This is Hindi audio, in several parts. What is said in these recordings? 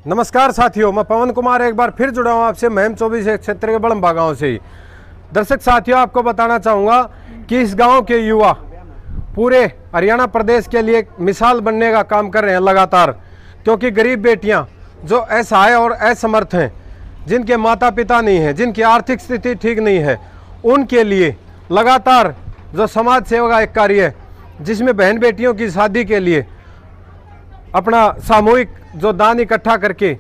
नमस्कार साथियों, मैं पवन कुमार एक बार फिर जुड़ा हूँ आपसे महम 24 क्षेत्र के बड़म्बा गांव से ही। दर्शक साथियों, आपको बताना चाहूँगा कि इस गांव के युवा पूरे हरियाणा प्रदेश के लिए मिसाल बनने का काम कर रहे हैं लगातार, क्योंकि गरीब बेटियां जो असहाय और असमर्थ हैं, जिनके माता पिता नहीं हैं, जिनकी आर्थिक स्थिति ठीक नहीं है, उनके लिए लगातार जो समाज सेवा का एक कार्य है, जिसमें बहन बेटियों की शादी के लिए अपना सामूहिक जो दान इकट्ठा करके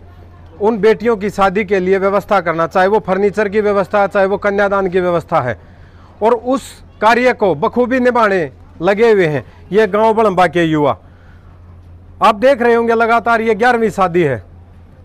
उन बेटियों की शादी के लिए व्यवस्था करना, चाहे वो फर्नीचर की व्यवस्था, चाहे वो कन्यादान की व्यवस्था है, और उस कार्य को बखूबी निभाने लगे हुए हैं ये गांव बड़म्बा के युवा। आप देख रहे होंगे लगातार ये 11वीं शादी है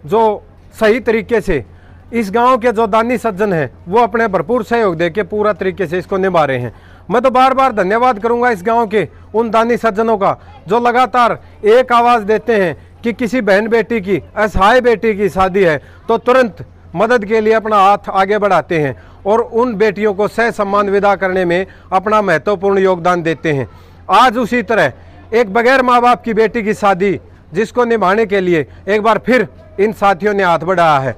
जो सही तरीके से इस गांव के जो दानी सज्जन हैं वो अपने भरपूर सहयोग देके पूरा तरीके से इसको निभा रहे हैं। मैं तो बार बार धन्यवाद करूंगा इस गांव के उन दानी सज्जनों का जो लगातार एक आवाज़ देते हैं कि किसी बहन बेटी की, असहाय बेटी की शादी है तो तुरंत मदद के लिए अपना हाथ आगे बढ़ाते हैं और उन बेटियों को सह सम्मान विदा करने में अपना महत्वपूर्ण योगदान देते हैं। आज उसी तरह एक बगैर माँ बाप की बेटी की शादी जिसको निभाने के लिए एक बार फिर इन साथियों ने हाथ बढ़ाया है।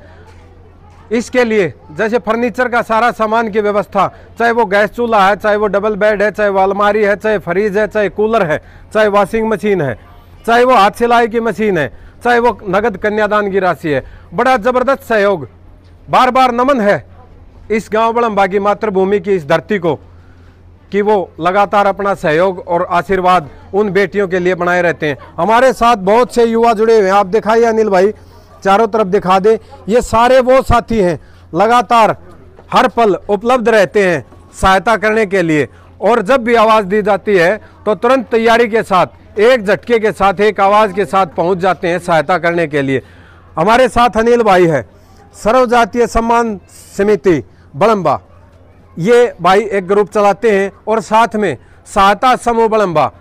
इसके लिए जैसे फर्नीचर का सारा सामान की व्यवस्था, चाहे वो गैस चूल्हा है, चाहे वो डबल बेड है, चाहे वो अलमारी है, चाहे फ्रिज है, चाहे कूलर है, चाहे वॉशिंग मशीन है, चाहे वो हाथ सिलाई की मशीन है, चाहे वो नगद कन्यादान की राशि है, बड़ा ज़बरदस्त सहयोग। बार बार नमन है इस गांव बड़म्बा की मातृभूमि की इस धरती को कि वो लगातार अपना सहयोग और आशीर्वाद उन बेटियों के लिए बनाए रहते हैं। हमारे साथ बहुत से युवा जुड़े हुए हैं, आप दिखाइए अनिल भाई, चारों तरफ दिखा दे। ये सारे वो साथी हैं लगातार हर पल उपलब्ध रहते हैं सहायता करने के लिए, और जब भी आवाज़ दी जाती है तो तुरंत तैयारी के साथ, एक झटके के साथ, एक आवाज़ के साथ पहुंच जाते हैं सहायता करने के लिए। हमारे साथ अनिल भाई है, सर्व जातीय सम्मान समिति बड़म्बा, ये भाई एक ग्रुप चलाते हैं, और साथ में सहायता समूह बड़म्बा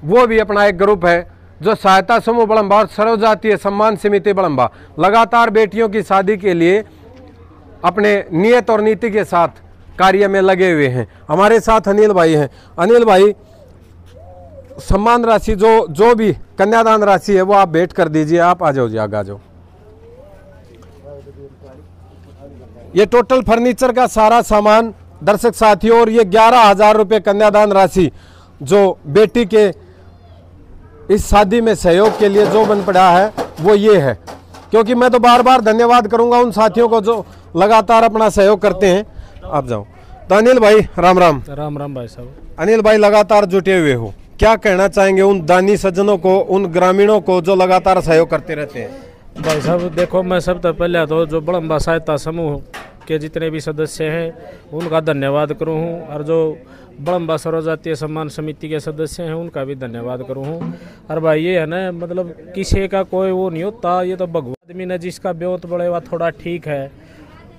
वो भी अपना एक ग्रुप है जो सहायता समूह बड़म्बा और सर्व जातीय सम्मान समिति बड़म्बा लगातार बेटियों की शादी के लिए अपने नियत और नीति के साथ कार्य में लगे हुए हैं। हमारे साथ अनिल भाई हैं। अनिल भाई, सम्मान राशि जो भी कन्यादान राशि है वो आप भेंट कर दीजिए। आप आ जाओ जी, आगे आ जाओ। ये टोटल फर्नीचर का सारा सामान दर्शक साथियों, और ये 11,000 रुपये कन्यादान राशि जो बेटी के इस शादी में सहयोग के लिए जो बन पड़ा है वो ये है, क्योंकि मैं तो बार बार धन्यवाद करूंगा उन साथियों को जो लगातार अपना सहयोग करते हैं। आप जाओ। तो अनिल भाई, राम राम। राम राम भाई साहब। अनिल भाई, लगातार जुटे हुए हो, क्या कहना चाहेंगे उन दानी सज्जनों को, उन ग्रामीणों को जो लगातार सहयोग करते रहते हैं? भाई साहब देखो, मैं सबसे पहले तो जो बड़म्बा सहायता समूह के जितने भी सदस्य हैं उनका धन्यवाद करूँ हूँ, और जो बड़म्बा सर्व जातीय सम्मान समिति के सदस्य हैं उनका भी धन्यवाद करूँ हूँ। और भाई ये है ना, मतलब किसी का कोई वो नहीं होता, ये तो भगवान आदमी ने जिसका ब्योत बढ़े हुआ थोड़ा ठीक है,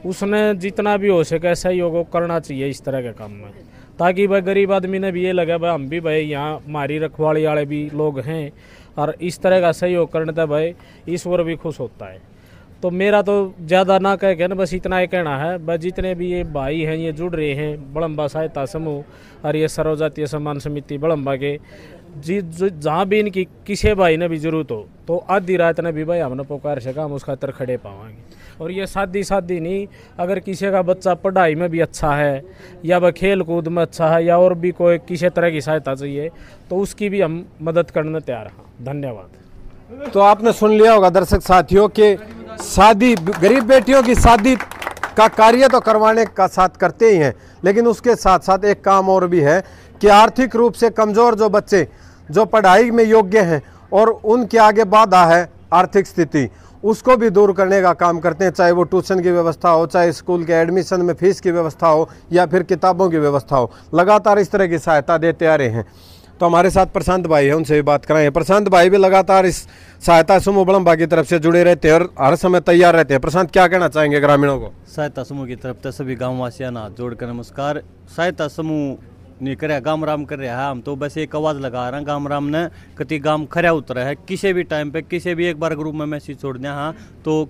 उसने जितना भी हो सके सहयोग करना चाहिए इस तरह के काम में, ताकि भाई गरीब आदमी ने भी ये लगे भाई हम भी भाई यहाँ हमारी रखवाली वाले भी लोग हैं, और इस तरह का सहयोग करने से भाई ईश्वर भी खुश होता है। तो मेरा तो ज़्यादा ना कह के ना बस इतना ही कहना है, बस जितने भी ये भाई हैं ये जुड़ रहे हैं बड़म्बा सहायता समूह और ये सर्व जातीय सम्मान समिति बड़म्बा के, जहाँ भी इनकी किसी भाई ने भी जरूरत हो तो आधी रात ने भी भाई हमने पुकार सका, हम उसका तर खड़े पावांगे। और ये शादी नहीं, अगर किसी का बच्चा पढ़ाई में भी अच्छा है या वह खेल कूद में अच्छा है या और भी कोई किसी तरह की सहायता चाहिए तो उसकी भी हम मदद करने तैयार हैं। धन्यवाद। तो आपने सुन लिया होगा दर्शक साथियों के शादी, गरीब बेटियों की शादी का कार्य तो करवाने का साथ करते ही हैं, लेकिन उसके साथ साथ एक काम और भी है कि आर्थिक रूप से कमज़ोर जो बच्चे जो पढ़ाई में योग्य हैं और उनके आगे बाधा है आर्थिक स्थिति, उसको भी दूर करने का काम करते हैं, चाहे वो ट्यूशन की व्यवस्था हो, चाहे स्कूल के एडमिशन में फीस की व्यवस्था हो, या फिर किताबों की व्यवस्था हो, लगातार इस तरह की सहायता देते आ रहे हैं। तो हमारे साथ प्रशांत भाई है, उनसे भी बात कराएं। प्रशांत भाई भी लगातार इस सहायता समूह बड़म्बा की तरफ से जुड़े रहते हैं और हर समय तैयार रहते हैं। प्रशांत, क्या कहना चाहेंगे ग्रामीणों को? सहायता समूह की तरफ से सभी गाँववासियों ने हाथ जोड़कर नमस्कार। सहायता समूह ने कर गाम राम कर रहा है, हम तो बस एक आवाज़ लगा रहे हैं, गाम राम ने कति गाम खरा उतरा है, किसी भी टाइम पे किसी भी एक बार ग्रुप में मैसेज छोड़ दिया हाँ तो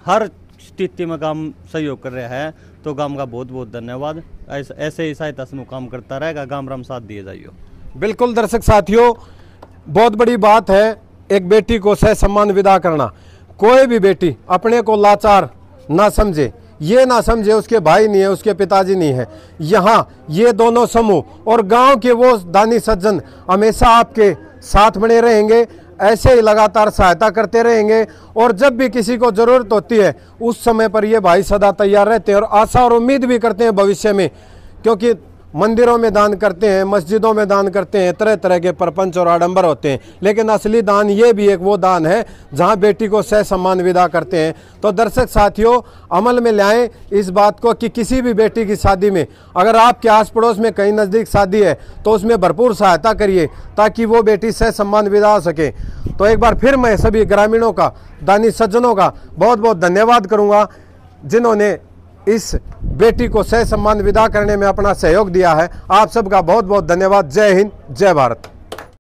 हर स्थिति में गाम सहयोग कर रहा है, तो गाम का बहुत बहुत धन्यवाद। ऐसे ही सहायता समूह काम करता रहेगा, गाम राम साथ दिए जाइए। बिल्कुल दर्शक साथियों, बहुत बड़ी बात है एक बेटी को सह सम्मान विदा करना। कोई भी बेटी अपने को लाचार ना समझे, ये ना समझे उसके भाई नहीं है, उसके पिताजी नहीं है। यहाँ ये दोनों समूह और गांव के वो दानी सज्जन हमेशा आपके साथ बने रहेंगे, ऐसे ही लगातार सहायता करते रहेंगे। और जब भी किसी को ज़रूरत होती है उस समय पर ये भाई सदा तैयार रहते हैं और आशा और उम्मीद भी करते हैं भविष्य में, क्योंकि मंदिरों में दान करते हैं, मस्जिदों में दान करते हैं, तरह तरह के प्रपंच और आडंबर होते हैं, लेकिन असली दान ये भी एक वो दान है जहां बेटी को सह सम्मान विदा करते हैं। तो दर्शक साथियों, अमल में लाएं इस बात को कि किसी भी बेटी की शादी में अगर आपके आस पड़ोस में कहीं नज़दीक शादी है तो उसमें भरपूर सहायता करिए ताकि वो बेटी सह सम्मान विदा हो सके। तो एक बार फिर मैं सभी ग्रामीणों का, दानी सज्जनों का बहुत बहुत धन्यवाद करूँगा जिन्होंने इस बेटी को सह सम्मान विदा करने में अपना सहयोग दिया है। आप सबका बहुत बहुत धन्यवाद। जय हिंद, जय भारत।